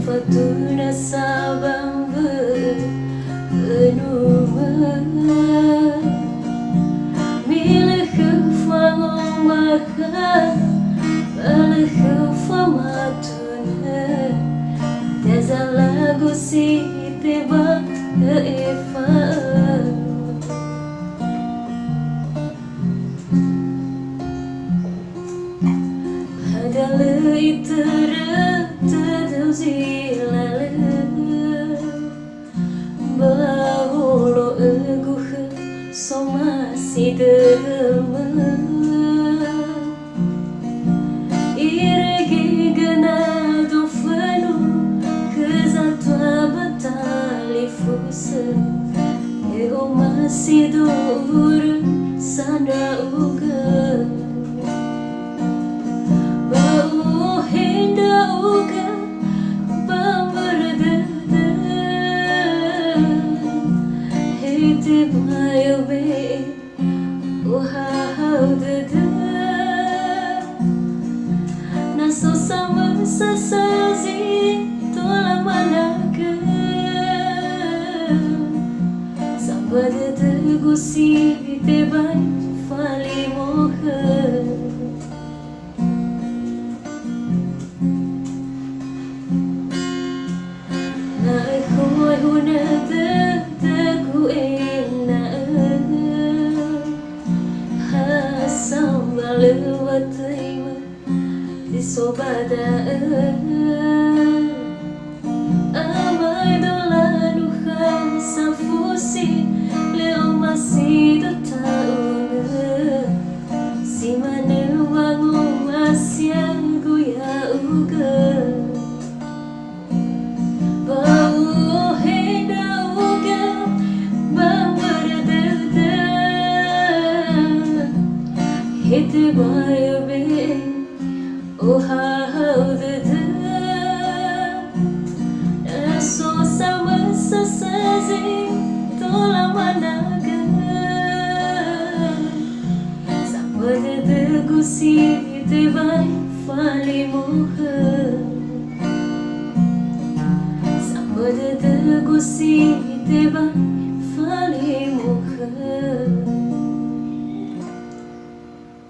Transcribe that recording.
Fatuna sabang benuma Milih kefangong makan Balih kefamatuna Tiasa lagu si tiba keifan Padahal itu tetap zilale Bahulu eguh somasi demen Iregi ganado fanu Kezatua batali fusa Eu masih dur sana uga Bau hinda uga Bamberdada Hiti bayo be Uhau dada Naso sama sasazi Tola managa Sampai dada gusi Tebai fali moha Amai dolanuhan sa fusi Leo masih tauna Si manewangu asya guya uga Bau heda uga Bamberdada Hiti bayo be Oh how dada Naso sama sasazi Tola managa Sampai dada gusi Tebai fali moha Sampai dada gusi Tebai